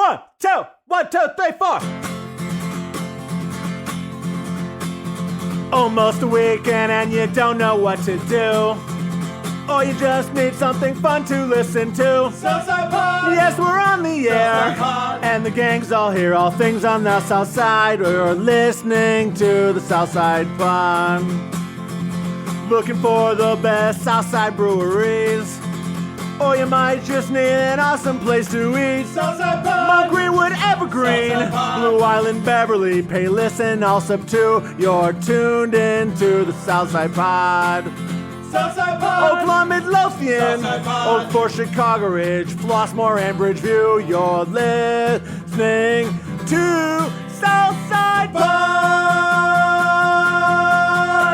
1, 2, 1, 2, 3, 4. Almost a weekend and you don't know what to do. Or you just need something fun to listen to. Southside Pod! Yes, we're on the air. And the gang's all here, all things on the South Side. We're listening to the Southside Pod. Looking for the best Southside breweries. Or you might just need an awesome place to eat. Southside Pod! Mount Greenwood, Evergreen, Blue Island, Beverly, Payless, and Allsup too. You're tuned into the Southside Pod. Southside Pod! Oakland, Midlothian, Southside Pod! Oak Forest, Chicago Ridge, Flossmoor, and Bridgeview. You're listening to Southside Pod!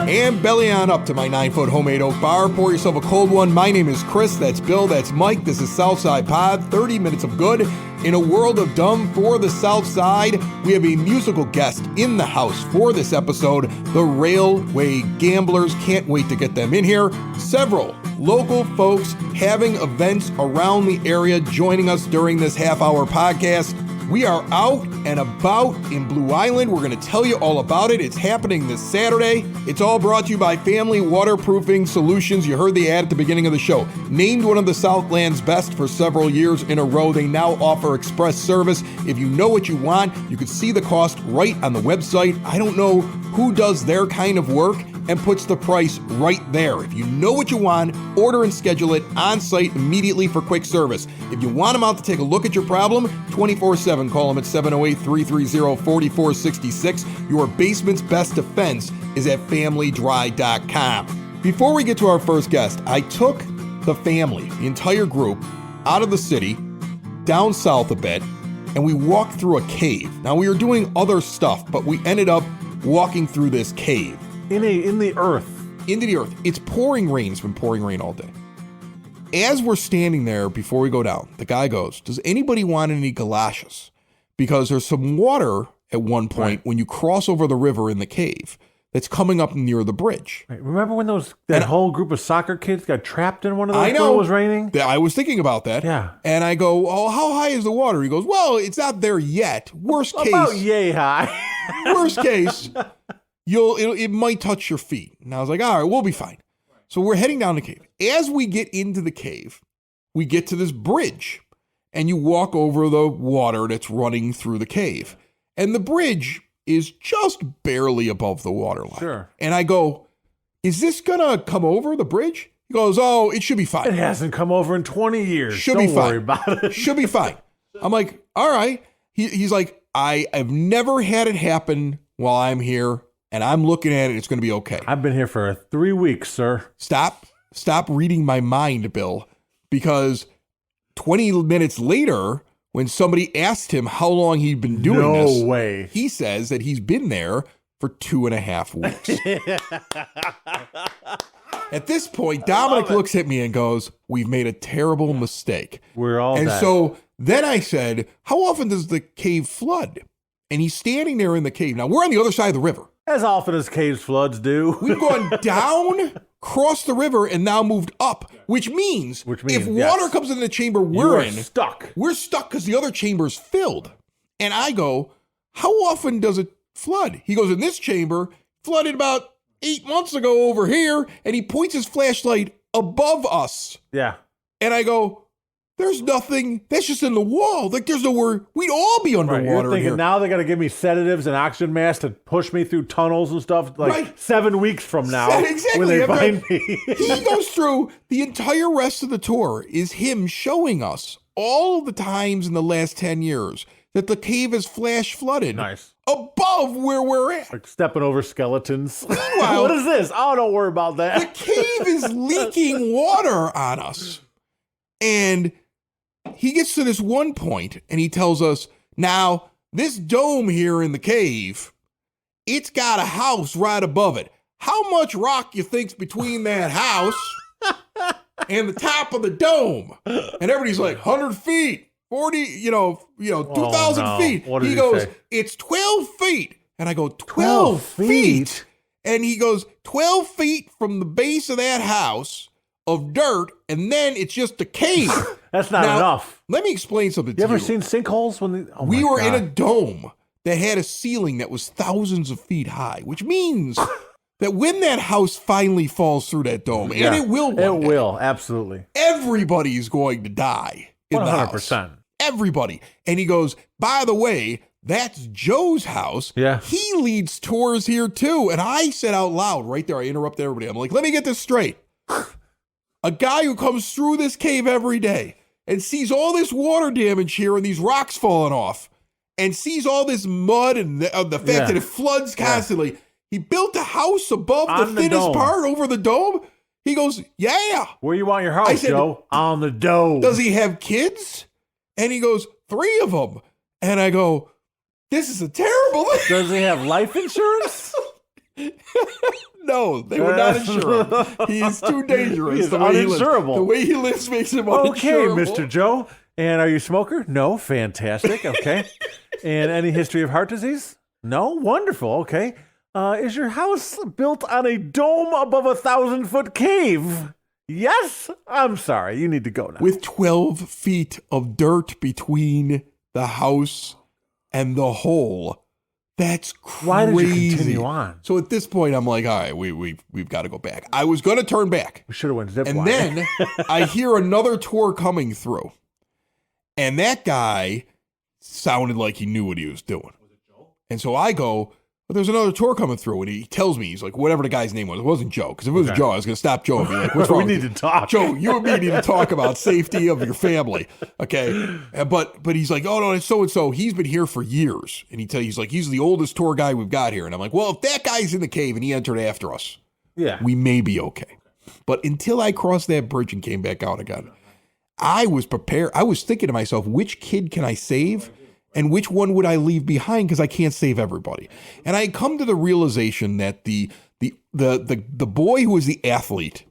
And belly on up to my 9-foot homemade oak bar. Pour yourself a cold one. My name is Chris. That's Bill. That's Mike. This is Southside Pod. 30 minutes of good in a world of dumb for the South Side. We have a musical guest in the house for this episode. The Railway Gamblers. Can't wait to get them in here. Several local folks having events around the area joining us during this half-hour podcast. We are out and about in Blue Island. We're going to tell you all about it. It's happening this Saturday. It's all brought to you by Family Waterproofing Solutions. You heard the ad at the beginning of the show. Named one of the Southland's best for several years in a row. They now offer express service. If you know what you want, you can see the cost right on the website. I don't know who does their kind of work and puts the price right there. If you know what you want, order and schedule it on site immediately for quick service. If you want them out to take a look at your problem, 24/7, call them at 708-330-4466. Your basement's best defense is at familydry.com. Before we get to our first guest, I took the family, the entire group, out of the city, down south a bit, and we walked through a cave. Now, we were doing other stuff, but we ended up walking through this cave. In the earth. Into the earth. It's pouring rain. It's been pouring rain all day. As we're standing there before we go down, the guy goes, does anybody want any galoshes? Because there's some water at one point when you cross over the river in the cave that's coming up near the bridge. Right. Remember when that whole group of soccer kids got trapped in one of those I know. when it was raining? I was thinking about that. Yeah. And I go, oh, how high is the water? He goes, well, it's not there yet. Worst case. About yay high. Worst case. It might touch your feet. And I was like, all right, we'll be fine. So we're heading down the cave. As we get into the cave, we get to this bridge and you walk over the water that's running through the cave. And the bridge is just barely above the water line. Sure. And I go, is this going to come over the bridge? He goes, oh, it should be fine. It hasn't come over in 20 years. Should Don't be fine. worry about it. Should be fine. I'm like, all right. He's like, I've never had it happen while I'm here. And I'm looking at it, it's going to be okay. I've been here for 3 weeks, sir. Stop reading my mind, Bill, because 20 minutes later, when somebody asked him how long he'd been doing this, no way. He says that he's been there for 2.5 weeks. At this point, Dominic looks at me and goes, we've made a terrible mistake. We're all And dead. so then I said, how often does the cave flood? And he's standing there in the cave. Now, we're on the other side of the river. As often as caves floods do. We've gone down, crossed the river, and now moved up, which means if water comes in the chamber we're in, stuck. We're stuck because the other chamber's filled. And I go, how often does it flood? He goes, in this chamber, flooded about 8 months ago over here, and he points his flashlight above us. Yeah. And I go, there's nothing. That's just in the wall. Like, there's nowhere. We'd all be underwater. Right. You're thinking here. now they got to give me sedatives and oxygen masks to push me through tunnels and stuff. Like 7 weeks from now, exactly. when they find me. He goes through the entire rest of the tour is him showing us all of the times in the last 10 years that the cave is flash flooded. Nice. Above where we're at. Like stepping over skeletons. Meanwhile, what is this? Oh, don't worry about that. The cave is leaking water on us. And he gets to this one point and he tells us, now, this dome here in the cave, it's got a house right above it. How much rock you think's between that house and the top of the dome? And everybody's like, 100 feet, 40, 2,000 feet. What did he goes, say? it's 12 feet. And I go, 12 feet? And he goes, 12 feet from the base of that house of dirt, and then it's just a cave. That's not enough. Let me explain something to you. You ever seen sinkholes when we were in a dome that had a ceiling that was thousands of feet high, which means that when that house finally falls through that dome, and it will one day, will, absolutely. Everybody's going to die in 100%. The house. Everybody. And he goes, by the way, that's Joe's house. Yeah. He leads tours here too. And I said out loud right there, I interrupted everybody. I'm like, let me get this straight. A guy who comes through this cave every day and sees all this water damage here and these rocks falling off and sees all this mud and the fact that it floods constantly. Yeah. He built a house above the thinnest part over the dome. He goes, yeah. Where you want your house, Joe? On the dome. Does he have kids? And he goes, 3 of them. And I go, this is a terrible thing. Does he have life insurance? No, they would not insure him. He is too dangerous. He is uninsurable. The way he lives makes him uninsurable. Okay, Mr. Joe. And are you a smoker? No. Fantastic. Okay. And any history of heart disease? No. Wonderful. Okay. Is your house built on a dome above a 1,000-foot cave? Yes? I'm sorry. You need to go now. With 12 feet of dirt between the house and the hole. That's crazy. Why did you continue on? So at this point, I'm like, all right, we've got to go back. I was going to turn back. We should have went zip line. And then I hear another tour coming through. And that guy sounded like he knew what he was doing. Was it Joe? And so I go, but there's another tour coming through, and he tells me, he's like, whatever the guy's name was. It wasn't Joe, because if it was Joe, I was going to stop Joe and be like, what's wrong? We need to talk. Joe, you and me need to talk about safety of your family, okay? But he's like, oh, no, it's so-and-so. He's been here for years. And he's like, he's the oldest tour guy we've got here. And I'm like, well, if that guy's in the cave and he entered after us, we may be okay. But until I crossed that bridge and came back out again, I was prepared. I was thinking to myself, which kid can I save? And which one would I leave behind? Because I can't save everybody. And I had come to the realization that the boy who was the athlete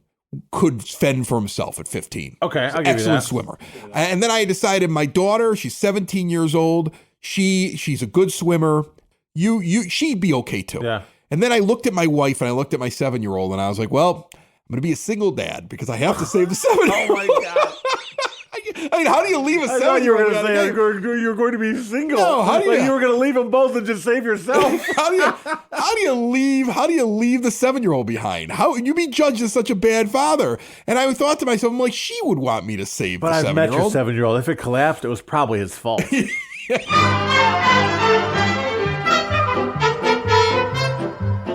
could fend for himself at 15. Okay, I'll give you that. Excellent swimmer. And then I decided my daughter, she's 17 years old. She's a good swimmer. She'd be okay too. Yeah. And then I looked at my wife and I looked at my 7-year-old and I was like, well, I'm going to be a single dad because I have to save the 7-year-old. Oh my God. I mean, how do you leave a 7-year-old? You were going to say you were going to be single. No, how do you were going to leave them both and just save yourself? how do you leave the 7-year-old behind? How you be judged as such a bad father? And I thought to myself, I'm like, she would want me to save the 7-year-old. But I've met your 7-year-old. If it collapsed, it was probably his fault.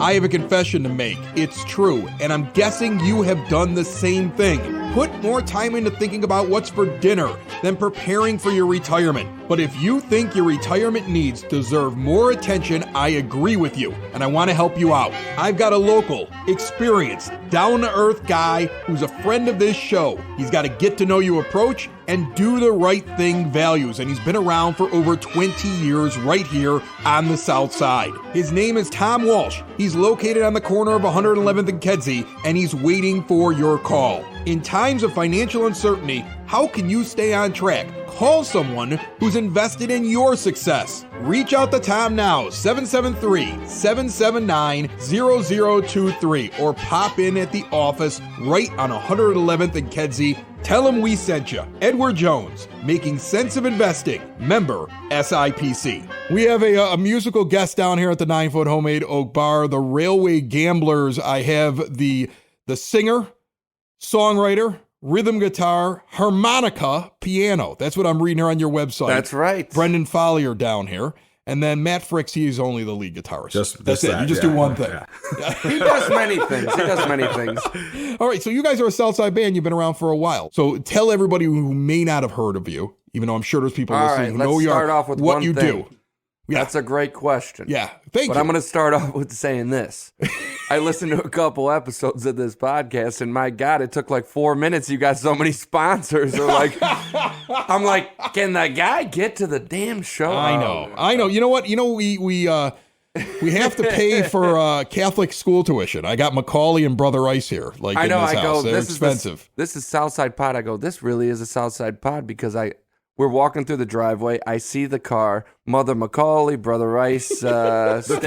I have a confession to make. It's true, and I'm guessing you have done the same thing. Put more time into thinking about what's for dinner than preparing for your retirement. But if you think your retirement needs deserve more attention, I agree with you, and I want to help you out. I've got a local, experienced, down-to-earth guy who's a friend of this show. He's got a get-to-know-you approach and do the right thing values, and he's been around for over 20 years right here on the South Side. His name is Tom Walsh. He's located on the corner of 111th and Kedzie, and he's waiting for your call. In times of financial uncertainty, how can you stay on track? Call someone who's invested in your success. Reach out to Tom now, 773-779-0023, or pop in at the office right on 111th and Kedzie. Tell him we sent you. Edward Jones, Making Sense of Investing, member SIPC. We have a musical guest down here at the 9-Foot Homemade Oak Bar, the Railway Gamblers. I have the singer, songwriter, rhythm guitar, harmonica, piano. That's what I'm reading here on your website. That's right. Brendan Folliard down here. And then Matt Fricks, he's only the lead guitarist. That's it. You just do one thing. Yeah. He does many things. All right, so you guys are a Southside band. You've been around for a while. So tell everybody who may not have heard of you, even though I'm sure there's people listening who know you are, let's start off with what one you thing. do. Yeah. That's a great question. Yeah, thank you. But I'm going to start off with saying this. I listened to a couple episodes of this podcast, and my God, it took like 4 minutes. You got so many sponsors. I'm like, can the guy get to the damn show? I know. You know what? We have to pay for Catholic school tuition. I got Macaulay and Brother Ice here. In this house. They're expensive. This is Southside Pod. I go, this really is a Southside Pod because We're walking through the driveway. I see the car. Mother Macaulay, Brother Rice, stickers on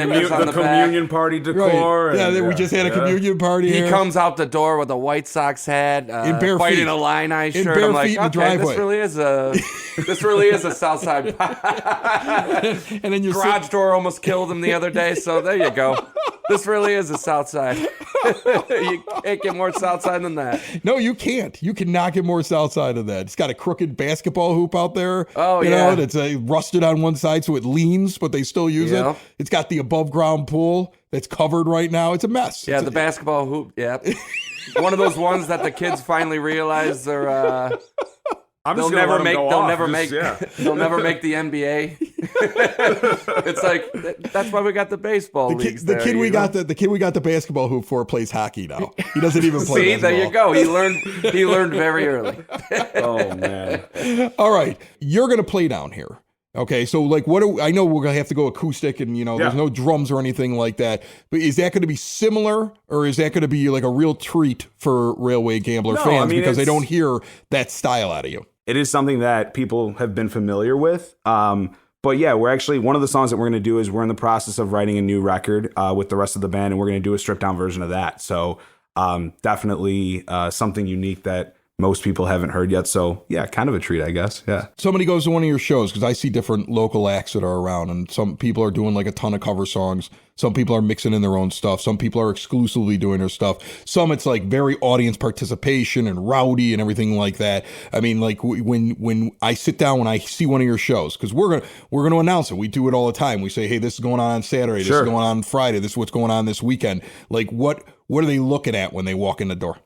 the back. Communion party decor. Right. and, We just had a communion party He here. comes out the door with a White Sox hat, In bare fighting feet. a Illini In shirt. bare I'm like, feet in the okay, driveway. this really is a Southside And then you're garage door almost killed him the other day. So there you go. This really is a Southside. You can't get more Southside than that. No, you can't. You cannot get more south side of that. It's got a crooked basketball hoop out there. Oh, you yeah. know, that's rusted on one side so it leans, but they still use Yeah. it. It's got the above ground pool that's covered right now. It's a mess. Yeah, the basketball hoop. Yeah, one of those ones that the kids finally realize they're. I'm They'll just gonna never let 'em make. go They'll off. never Just- make. yeah. They'll never make the NBA. It's like that's why we got the baseball leagues. The there, kid we you know? got the kid we got the basketball hoop for plays hockey now. He doesn't even play. See, there you basketball. go. He learned very early. Oh man. All right, you're gonna play down here. Okay, so like, I know we're gonna have to go acoustic, and there's Yeah. no drums or anything like that. But is that going to be similar, or is that going to be like a real treat for Railway Gambler No, fans I mean, because they it's- don't hear that style out of you? It is something that people have been familiar with. But yeah, we're actually, one of the songs that we're going to do is we're in the process of writing a new record with the rest of the band, and we're going to do a stripped down version of that. So definitely something unique that most people haven't heard yet. So yeah, kind of a treat, I guess. Yeah. Somebody goes to one of your shows, because I see different local acts that are around, and some people are doing like a ton of cover songs. Some people are mixing in their own stuff. Some people are exclusively doing their stuff. Some it's like very audience participation and rowdy and everything like that. I mean, like when I sit down, when I see one of your shows, because we're gonna announce it. We do it all the time. We say, hey, this is going on Saturday. This Sure. is going on Friday. This is what's going on this weekend. Like what are they looking at when they walk in the door?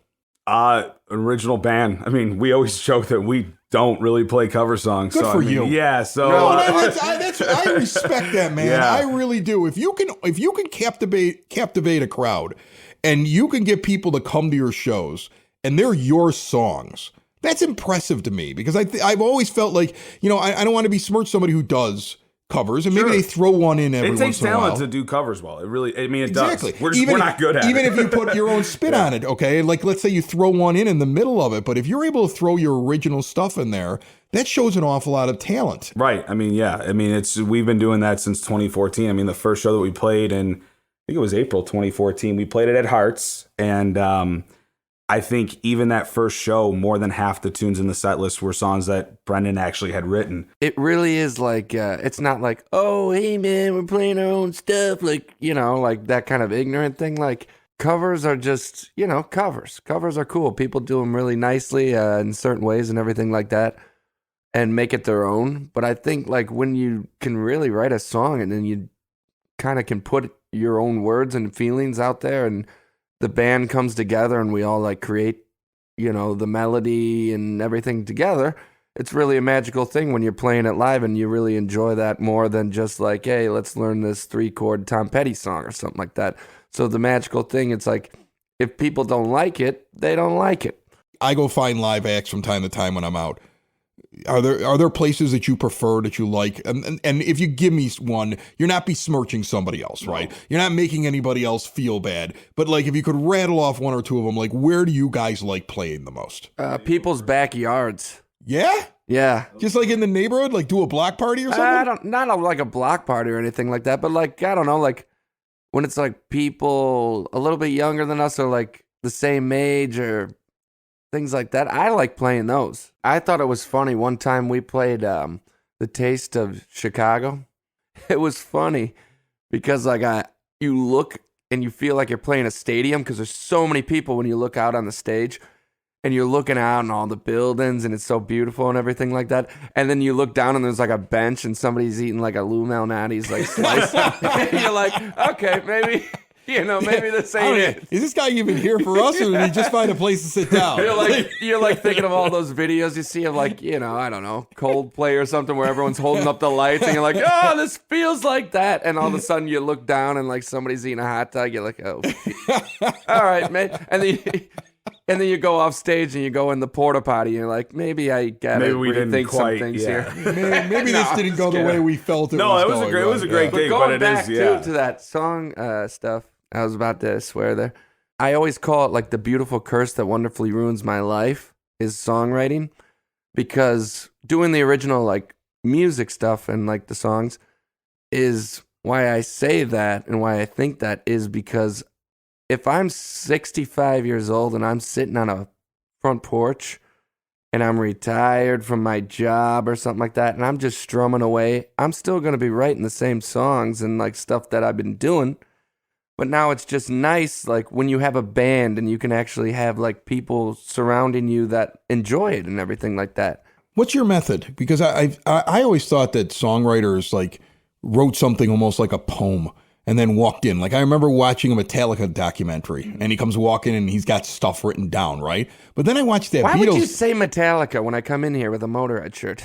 Original band. I mean, we always joke that we don't really play cover songs. Good so, for I mean, you. Yeah. So No, I respect that, man. Yeah. I really do. If you can captivate a crowd, and you can get people to come to your shows, and they're your songs, that's impressive to me, because I've always felt like, I don't want to besmirch somebody who does covers, and maybe Sure. they throw one in every it once takes in a while. talent to do covers well. It really, I mean, it Exactly. does. We're not good at it. Even if you put your own spin on it, okay? Like, let's say you throw one in the middle of it, but if you're able to throw your original stuff in there, that shows an awful lot of talent. Right. I mean, yeah. I mean, we've been doing that since 2014. I mean, the first show that we played in, I think it was April 2014, we played it at Hearts, and I think even that first show, more than half the tunes in the set list were songs that Brendan actually had written. It really is like, it's not like, oh, hey, man, we're playing our own stuff. Like, like that kind of ignorant thing. Like, covers are just, covers. Covers are cool. People do them really nicely in certain ways and everything like that, and make it their own. But I think, like, when you can really write a song and then you kind of can put your own words and feelings out there, and the band comes together and we all like create, the melody and everything together. It's really a magical thing when you're playing it live, and you really enjoy that more than just like, hey, let's learn this 3-chord Tom Petty song or something like that. So the magical thing, it's like, if people don't like it, they don't like it. I go find live acts from time to time when I'm out. Are there places that you prefer, that you like? And if you give me one, you're not besmirching somebody else, right? You're not making anybody else feel bad. But like, if you could rattle off one or two of them, like, where do you guys like playing the most? People's backyards. Yeah? Yeah. Just like in the neighborhood, like do a block party or something? Not like a block party or anything like that, but like, I don't know, like when it's like people a little bit younger than us or like the same age or things like that. I like playing those. I thought it was funny. One time we played The Taste of Chicago. It was funny because like you look and you feel like you're playing a stadium because there's so many people when you look out on the stage. And you're looking out and all the buildings, and it's so beautiful and everything like that. And then you look down and there's like a bench, and somebody's eating like a Lou Malnati's like slice. And you're like, okay, maybe this ain't it. Is this guy even here for us, or did he just find a place to sit down? You're like thinking of all those videos you see of like, I don't know, Coldplay or something where everyone's holding up the lights, and you're like, oh, this feels like that. And all of a sudden you look down and like somebody's eating a hot dog. You're like, oh, all right, man. And then you go off stage and you go in the porta potty and you're like, maybe I gotta rethink some things here. Maybe this didn't go the way we felt it was going. It was a great gig, but Going it back is, yeah. to that song stuff, I was about to swear there. I always call it like the beautiful curse that wonderfully ruins my life is songwriting, because doing the original like music stuff and like the songs is why I say that, and why I think that is because if I'm 65 years old and I'm sitting on a front porch and I'm retired from my job or something like that, and I'm just strumming away, I'm still going to be writing the same songs and like stuff that I've been doing. But now it's just nice, like when you have a band and you can actually have like people surrounding you that enjoy it and everything like that. What's your method? Because I always thought that songwriters like wrote something almost like a poem and then walked in. Like I remember watching a Metallica documentary and he comes walking and he's got stuff written down, right? But then I watched that Why Beatles. would you say Metallica when I come in here with a Motorhead shirt?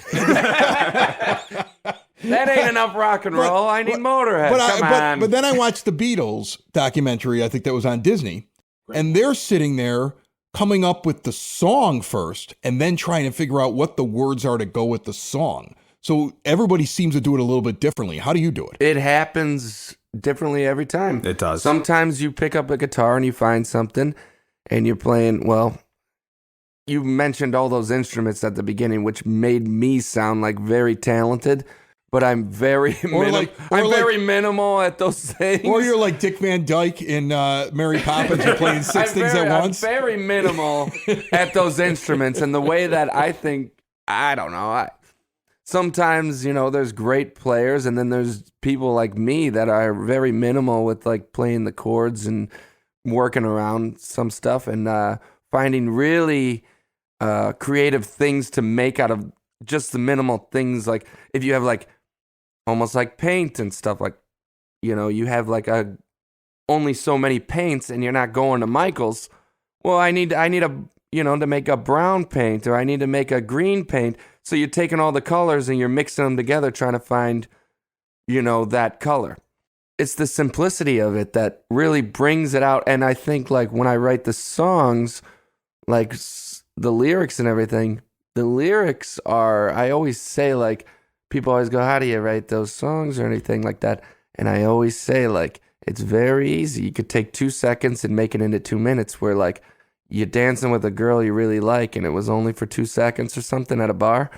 That ain't enough rock and roll. I need Motorhead. Come on. But then I watched the Beatles documentary, I think that was on Disney, and they're sitting there coming up with the song first and then trying to figure out what the words are to go with the song. So everybody seems to do it a little bit differently. How do you do it? It happens differently every time. It does. Sometimes you pick up a guitar and you find something and you're playing, well, you mentioned all those instruments at the beginning, which made me sound like very talented, but I'm very very minimal at those things. Or you're like Dick Van Dyke in Mary Poppins, you're playing six things at once. I'm very minimal at those instruments, and the way that I think, I don't know. Sometimes, you know, there's great players, and then there's people like me that are very minimal with like playing the chords and working around some stuff and finding really creative things to make out of just the minimal things. Like if you have like almost like paint and stuff, like, you know, you have like only so many paints and you're not going to Michael's. Well, I need a, you know, to make a brown paint, or I need to make a green paint. So you're taking all the colors and you're mixing them together, trying to find, you know, that color. It's the simplicity of it that really brings it out. And I think like when I write the songs, like the lyrics and everything, the lyrics are, I always say, like, people always go, how do you write those songs or anything like that? And I always say, like, it's very easy. You could take 2 seconds and make it into 2 minutes, where like you're dancing with a girl you really like and it was only for 2 seconds or something at a bar.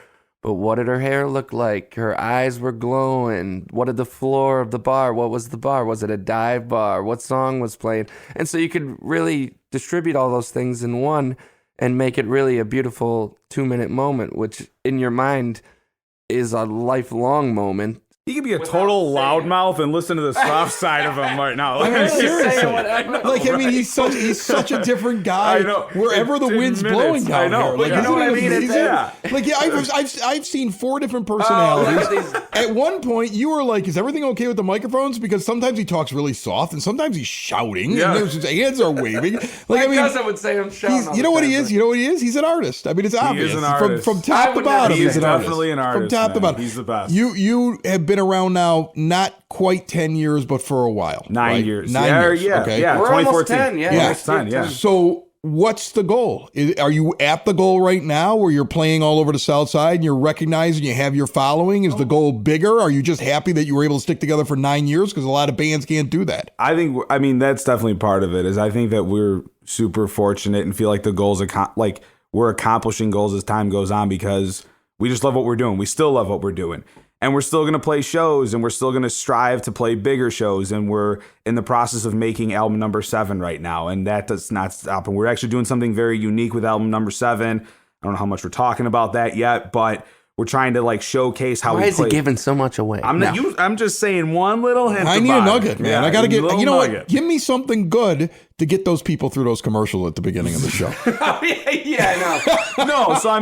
But what did her hair look like? Her eyes were glowing. What did the floor of the bar, what was the bar? Was it a dive bar? What song was playing? And so you could really distribute all those things in one and make it really a beautiful 2-minute moment, which in your mind is a lifelong moment. He could be a total loudmouth and listen to the soft side of him right now. I mean, seriously. Right? I mean, he's such a different guy. I know. Wherever the wind's blowing down I know. here. Like, You know what I mean? Like, yeah, I've seen 4 different personalities. At one point, you were like, "Is everything okay with the microphones?" Because sometimes he talks really soft, and sometimes he's shouting, Yeah. and his hands are waving. Like, I mean, I would say I'm shouting. you know what he is? You know what he is? He's an artist. I mean, it's obvious. He is an artist. From top to bottom, He's he's an artist. definitely an artist. From top to bottom, he's the best. You have been around now, not quite 10 years, but for a while. 9 right? years. 9 yeah, years. Yeah, Okay. yeah. We're almost 2014. 10, yeah. Almost 10, yeah. So what's the goal? Are you at the goal right now where you're playing all over the South Side and you're recognizing you have your following? Is the goal bigger? Are you just happy that you were able to stick together for 9 years? Because a lot of bands can't do that. I mean, that's definitely part of it. Is I think that we're super fortunate and feel like the goals, like we're accomplishing goals as time goes on, because we just love what we're doing. We still love what we're doing. And we're still going to play shows, and we're still going to strive to play bigger shows. And we're in the process of making album number 7 right now. And that does not stop. And we're actually doing something very unique with album number 7. I don't know how much we're talking about that yet, but we're trying to like showcase how Why we is play. he giving so much away? I'm just saying one little hint. I need a nugget, man. Yeah, I got to get, you know nugget. what? Give me something good to get those people through those commercials at the beginning of the show. No, so I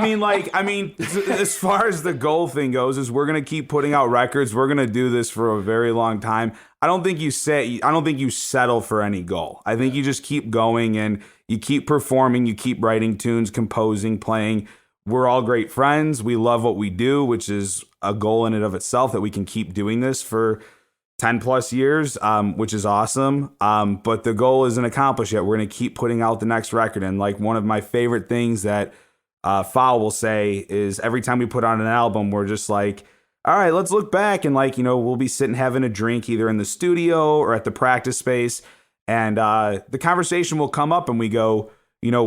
mean, as far as the goal thing goes, is we're gonna keep putting out records. We're gonna do this for a very long time. I don't think you settle for any goal. I think you just keep going and you keep performing. You keep writing tunes, composing, playing. We're all great friends. We love what we do, which is a goal in and of itself, that we can keep doing this for 10 plus years, which is awesome. But the goal isn't accomplished yet. We're going to keep putting out the next record. And like one of my favorite things that Fowl will say is every time we put on an album, we're just like, all right, let's look back. And like, you know, we'll be sitting having a drink either in the studio or at the practice space. And the conversation will come up and we go, you know,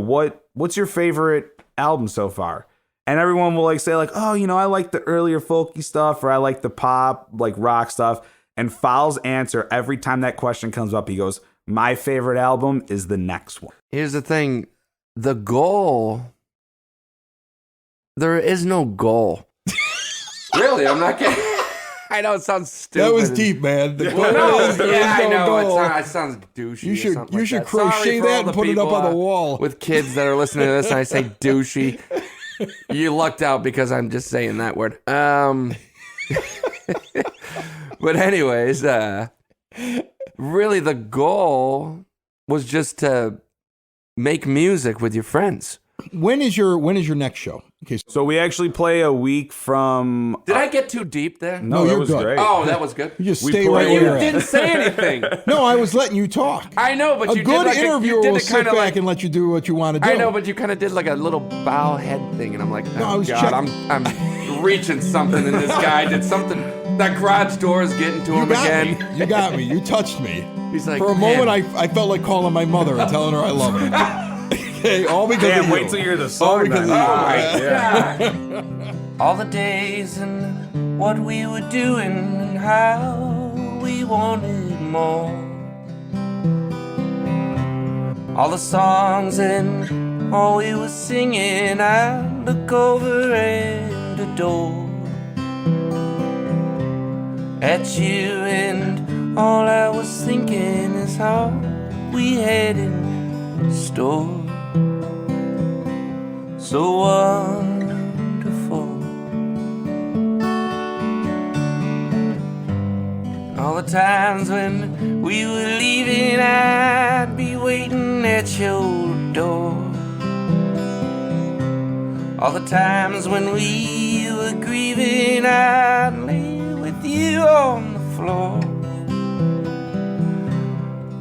what's your favorite album so far? And everyone will like say like, oh, you know, I like the earlier folky stuff, or I like the pop, like rock stuff. And Foul's answer every time that question comes up, he goes, my favorite album is the next one. Here's the thing. The goal, there is no goal. Really, I'm not kidding. I know it sounds stupid. That was deep, man. The Well, no, yeah, I know. goal. It sounds douchey. You should crochet that and put it up on the wall. With kids that are listening to this and I say douchey. You lucked out because I'm just saying that word. But anyways, really the goal was just to make music with your friends. When is your next show? Okay, So we actually play a week from. Did I get too deep there? No, you're that was good. great. Oh, that was good. you just We stay play- right You where you're at. didn't say anything. No, I was letting you talk. I know, but A you good did like interviewer you did will it sit kind back of like and let you do what you want to do. I know, but you kind of did like a little bow head thing, and I'm like, No, I oh was God, checking- I'm reaching something, and this guy did something. That garage door is getting to You him got again. me. You got me. You touched me. He's like, For a man. moment, I felt like calling my mother and telling her I love her. Okay, all because of Damn, you. wait till you hear the song. because then. of you. Oh my God. All the days and what we were doing and how we wanted more. All the songs and all we were singing, I look over and adore. At you, and all I was thinking is how we had in store. So wonderful. All the times when we were leaving, I'd be waiting at your door. All the times when we were grieving, I'd lay with you on the floor.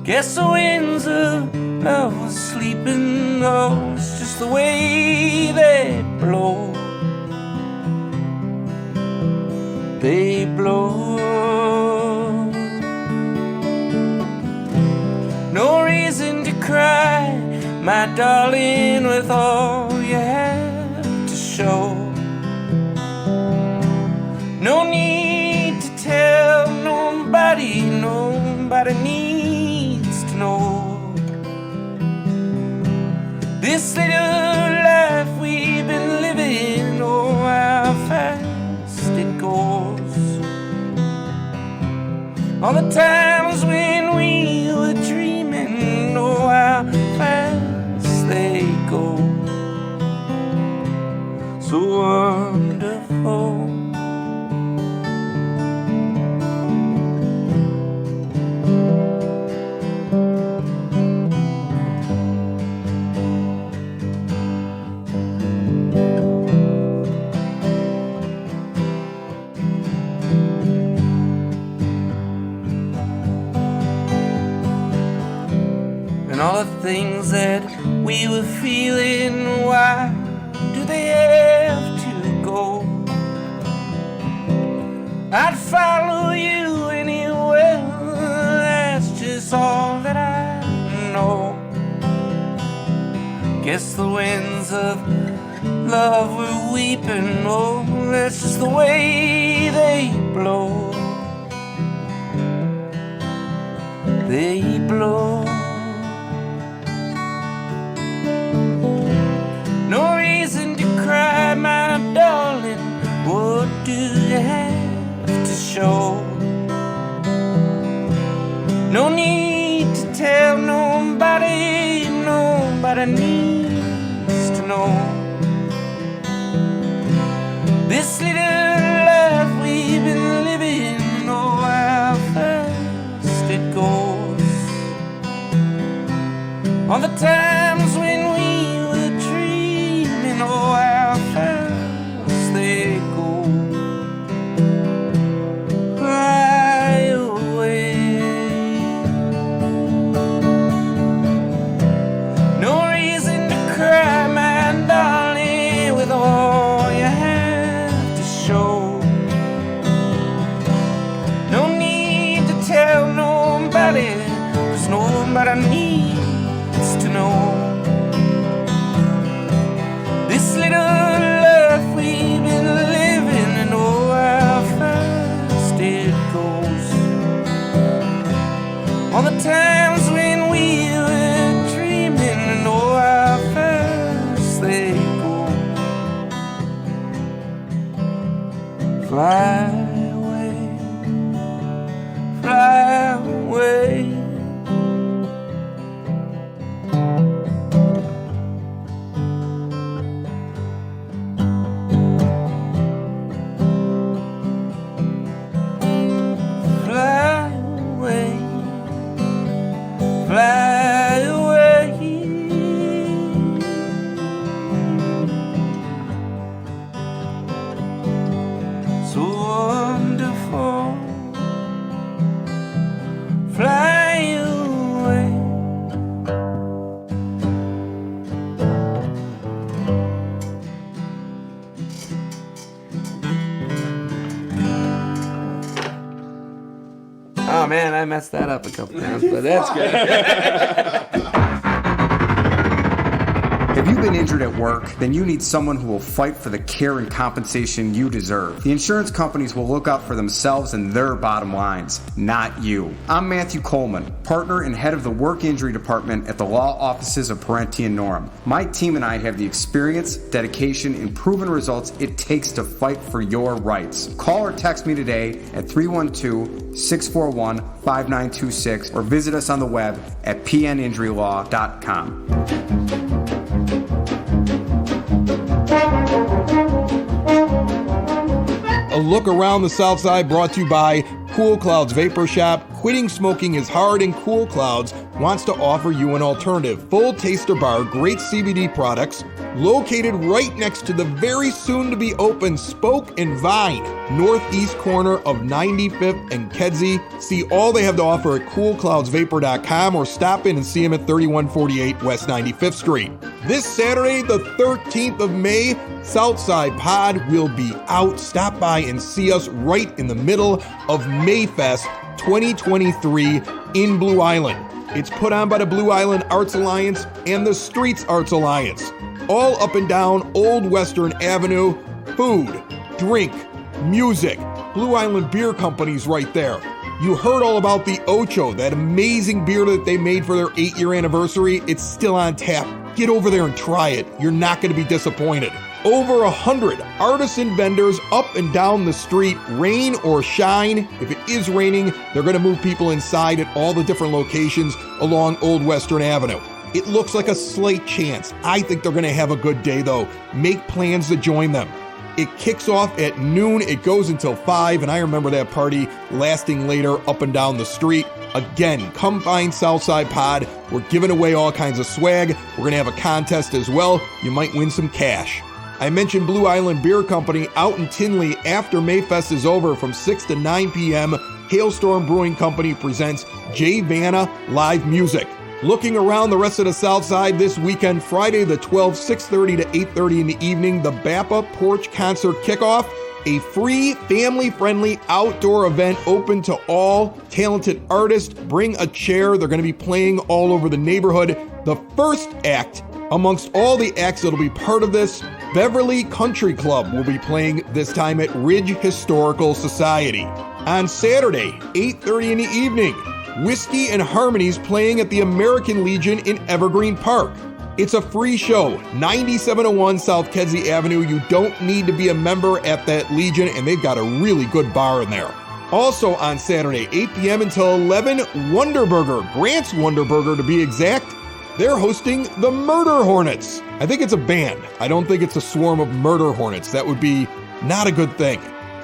Guess the winds of love was sleeping, oh, it's just the way they blow. They blow. No reason to cry, my darling, with all you have to show. No need to tell nobody, nobody needs to know. This little life we've been living, oh, how fast it goes. All the times when we were dreaming, oh, how fast they go. So wonderful. All the things that we were feeling, why do they have to go? I'd follow you anywhere, that's just all that I know. Guess the winds of love were weeping, oh, that's just the way they blow. They blow. No reason to cry, my darling, what do you have to show? No need to tell nobody, nobody needs to know. This little life we've been living, oh, how fast it goes. All the times when we were dreaming, oh, how fast they go. Fly away. No reason to cry, my darling, with all you have to show. No need to tell nobody, 'cause nobody needs to know. This little life Oh, man, I messed that up a couple times, but that's good. If you've been injured at work, then you need someone who will fight for the care and compensation you deserve. The insurance companies will look out for themselves and their bottom lines, not you. I'm Matthew Coleman, partner and head of the work injury department at the law offices of Parenti and Norm. My team and I have the experience, dedication, and proven results it takes to fight for your rights. Call or text me today at 312-641-5926 or visit us on the web at pninjurylaw.com. A look around the South Side brought to you by Cool Clouds Vapor Shop. Quitting smoking is hard, and Cool Clouds wants to offer you an alternative. Full taster bar, great CBD products, located right next to the very soon-to-be open Spoke and Vine, northeast corner of 95th and Kedzie. See all they have to offer at coolcloudsvapor.com or stop in and see them at 3148 West 95th Street. This Saturday, the 13th of May, Southside Pod will be out. Stop by and see us right in the middle of Mai Fest 2023 in Blue Island. It's put on by the Blue Island Arts Alliance and the Streets Arts Alliance. All up and down Old Western Avenue. Food, drink, music. Blue Island Beer Company's right there. You heard all about the Ocho, that amazing beer that they made for their 8-year anniversary. It's still on tap. Get over there and try it. You're not going to be disappointed. Over 100 artisan vendors up and down the street, rain or shine. If it is raining, they're going to move people inside at all the different locations along Old Western Avenue. It looks like a slight chance. I think they're going to have a good day, though. Make plans to join them. It kicks off at noon. It goes until 5, and I remember that party lasting later up and down the street. Again, come find Southside Pod. We're giving away all kinds of swag. We're going to have a contest as well. You might win some cash. I mentioned Blue Island Beer Company out in Tinley after Mai Fest is over from 6 to 9 p.m. Hailstorm Brewing Company presents Jay Vanna live music. Looking around the rest of the South Side this weekend, Friday the 12th, 6:30 to 8:30 in the evening, the Bappa Porch Concert Kickoff, a free, family-friendly outdoor event open to all talented artists. Bring a chair. They're going to be playing all over the neighborhood. The first act amongst all the acts that'll be part of this, Beverly Country Club will be playing this time at Ridge Historical Society. On Saturday, 8:30 in the evening, Whiskey and Harmonies playing at the American Legion in Evergreen Park. It's a free show, 9701 South Kedzie Avenue. You don't need to be a member at that Legion, and they've got a really good bar in there. Also on Saturday, 8 p.m. until 11, Wonderburger, Grant's Wonderburger to be exact. They're hosting the Murder Hornets. I think it's a band. I don't think it's a swarm of murder hornets. That would be not a good thing.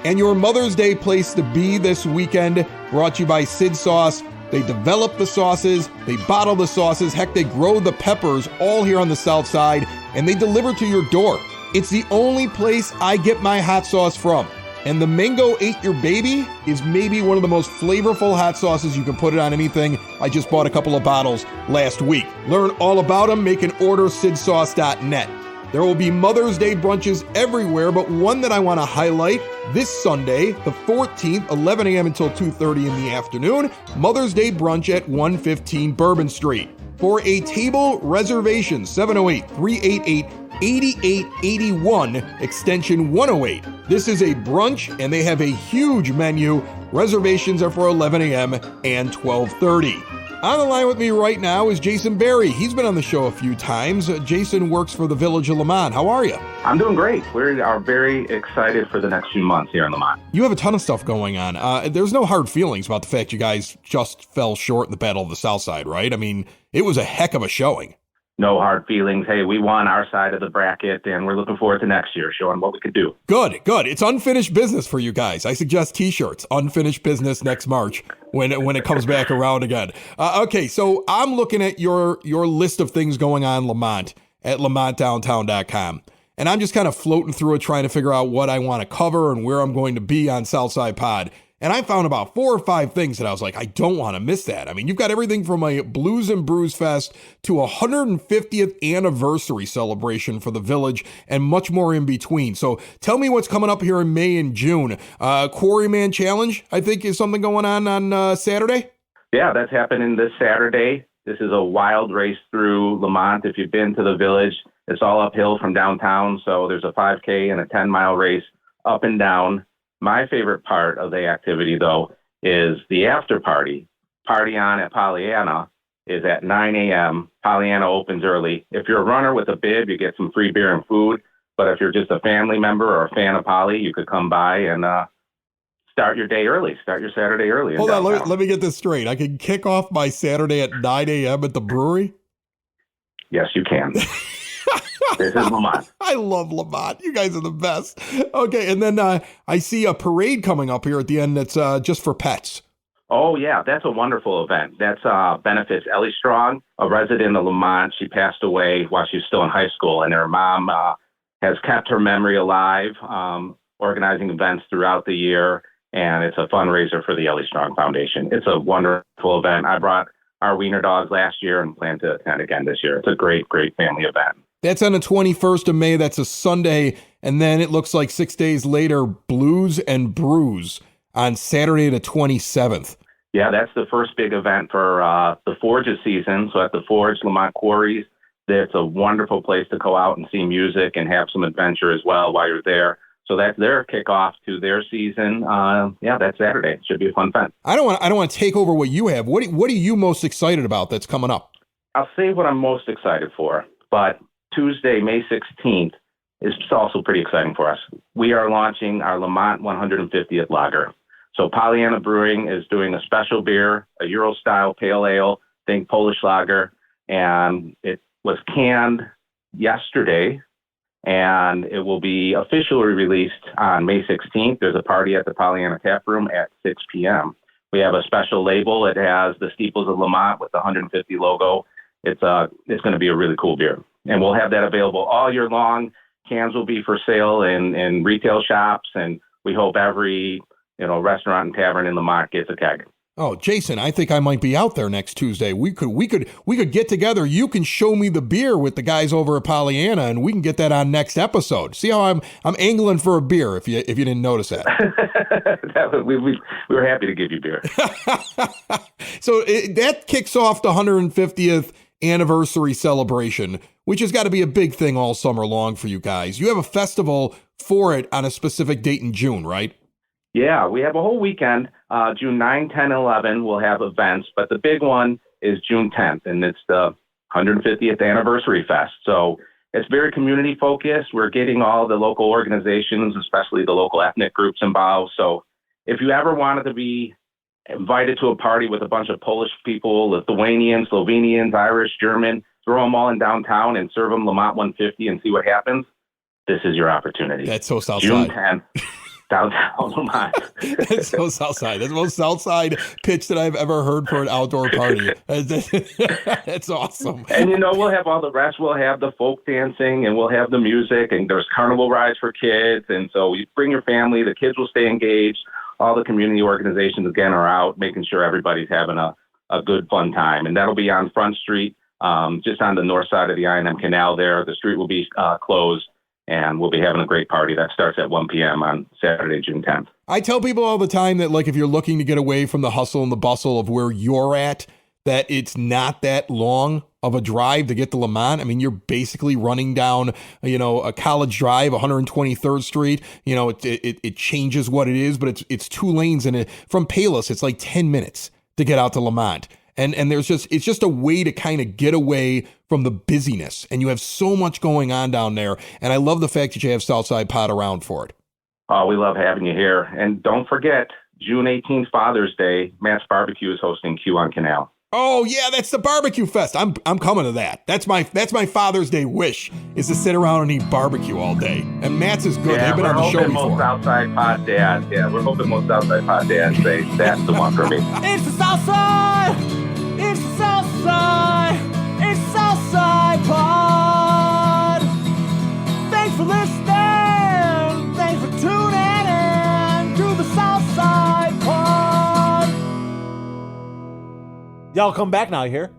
And your Mother's Day place to be this weekend, brought to you by Sid Sauce. They develop the sauces, they bottle the sauces, heck, they grow the peppers all here on the South Side, and they deliver to your door. It's the only place I get my hot sauce from. And the Mango Ate Your Baby is maybe one of the most flavorful hot sauces. You can put it on anything. I just bought a couple of bottles last week. Learn all about them. Make an order, sidsauce.net. There will be Mother's Day brunches everywhere, but one that I want to highlight this Sunday, the 14th, 11 a.m. until 2:30 in the afternoon, Mother's Day brunch at 115 Bourbon Street. For a table reservation, 708-388-8881, extension 108. This is a brunch, and they have a huge menu. Reservations are for 11 a.m. and 12:30. On the line with me right now is Jason Berry. He's been on the show a few times. Jason works for the Village of Lemont. How are you? I'm doing great. We are very excited for the next few months here in Lemont. You have a ton of stuff going on. There's no hard feelings about the fact you guys just fell short in the Battle of the South Side, right? I mean, it was a heck of a showing. No hard feelings. Hey, we won our side of the bracket, and we're looking forward to next year, showing what we could do. Good. It's unfinished business for you guys. I suggest T-shirts. Unfinished business next March when it comes back around again. Okay, so I'm looking at your list of things going on in Lemont at LemontDowntown.com, and I'm just kind of floating through it, trying to figure out what I want to cover and where I'm going to be on Southside Pod. And I found about 4 or 5 things that I was like, I don't want to miss that. I mean, you've got everything from a Blues and Brews Fest to a 150th anniversary celebration for the village and much more in between. So tell me what's coming up here in May and June. Quarryman Challenge, I think, is something going on Saturday? Yeah, that's happening this Saturday. This is a wild race through Lemont. If you've been to the village, it's all uphill from downtown. So there's a 5K and a 10-mile race up and down. My favorite part of the activity, though, is the after party. Party on at Pollyanna is at 9 a.m. Pollyanna opens early. If you're a runner with a bib, you get some free beer and food. But if you're just a family member or a fan of Polly, you could come by and start your day early. Start your Saturday early. Hold on, let me get this straight. I can kick off my Saturday at 9 a.m. at the brewery? Yes, you can. This is Lemont. I love Lemont. You guys are the best. Okay, and then I see a parade coming up here at the end that's just for pets. Oh, yeah, that's a wonderful event. That's benefits Ellie Strong, a resident of Lemont. She passed away while she was still in high school, and her mom has kept her memory alive, organizing events throughout the year, and it's a fundraiser for the Ellie Strong Foundation. It's a wonderful event. I brought our wiener dogs last year and plan to attend again this year. It's a great, great family event. That's on the 21st of May. That's a Sunday. And then it looks like 6 days later, Blues and Brews on Saturday the 27th. Yeah, that's the first big event for the Forges season. So at the Forge, Lemont Quarries, it's a wonderful place to go out and see music and have some adventure as well while you're there. So that's their kickoff to their season. That's Saturday. It should be a fun event. I don't want to take over what you have. What are you most excited about that's coming up? I'll say what I'm most excited for, but Tuesday, May 16th, is also pretty exciting for us. We are launching our Lemont 150th lager. So Pollyanna Brewing is doing a special beer, a Euro-style pale ale, think Polish lager, and it was canned yesterday, and it will be officially released on May 16th. There's a party at the Pollyanna Tap Room at 6 p.m. We have a special label. It has the Steeples of Lemont with the 150 logo. It's going to be a really cool beer. And we'll have that available all year long. Cans will be for sale in retail shops, and we hope every restaurant and tavern in Lemont gets a keg. Oh, Jason, I think I might be out there next Tuesday. We could get together. You can show me the beer with the guys over at Pollyanna, and we can get that on next episode. See how I'm angling for a beer if you didn't notice that. we were happy to give you beer. So that kicks off the 150th anniversary celebration, which has got to be a big thing all summer long for you guys. You have a festival for it on a specific date in June, right? Yeah, we have a whole weekend. June 9, 10, 11, we'll have events, but the big one is June 10th, and it's the 150th Anniversary Fest. So it's very community focused. We're getting all the local organizations, especially the local ethnic groups, involved. So if you ever wanted to be invited to a party with a bunch of Polish people, Lithuanians, Slovenians, Irish, German, throw them all in downtown and serve them Lemont 150 and see what happens, this is your opportunity. That's so Southside. June 10th. Downtown Lemont. That's so Southside. That's the most Southside pitch that I've ever heard for an outdoor party. That's awesome. And we'll have all the rest. We'll have the folk dancing, and we'll have the music, and there's carnival rides for kids. And so you bring your family. The kids will stay engaged. All the community organizations, again, are out, making sure everybody's having a good, fun time. And that'll be on Front Street, just on the north side of the I&M Canal there. The street will be closed. And we'll be having a great party that starts at 1 p.m. on Saturday, June 10th. I tell people all the time that, if you're looking to get away from the hustle and the bustle of where you're at, that it's not that long of a drive to get to Lemont. I mean, you're basically running down, a College Drive, 123rd Street. It changes what it is, but it's 2 lanes. And from Palos, it's like 10 minutes to get out to Lemont. And it's just a way to kind of get away from the busyness. And you have so much going on down there. And I love the fact that you have Southside Pod around for it. Oh, we love having you here. And don't forget, June 18th, Father's Day, Matt's Barbecue is hosting Q on Canal. Oh yeah, that's the barbecue fest. I'm coming to that. That's my Father's Day wish, is to sit around and eat barbecue all day. And Matt's is good. Yeah, They've been on the show before. Most Southside Pod dads. Yeah, we're hoping most Southside Pod dads say that's the one for me. It's the Southside. It's the Southside. It's Southside Pod. Thanks for listening. Thanks for tuning in to the Southside Pod. Y'all come back now, you hear?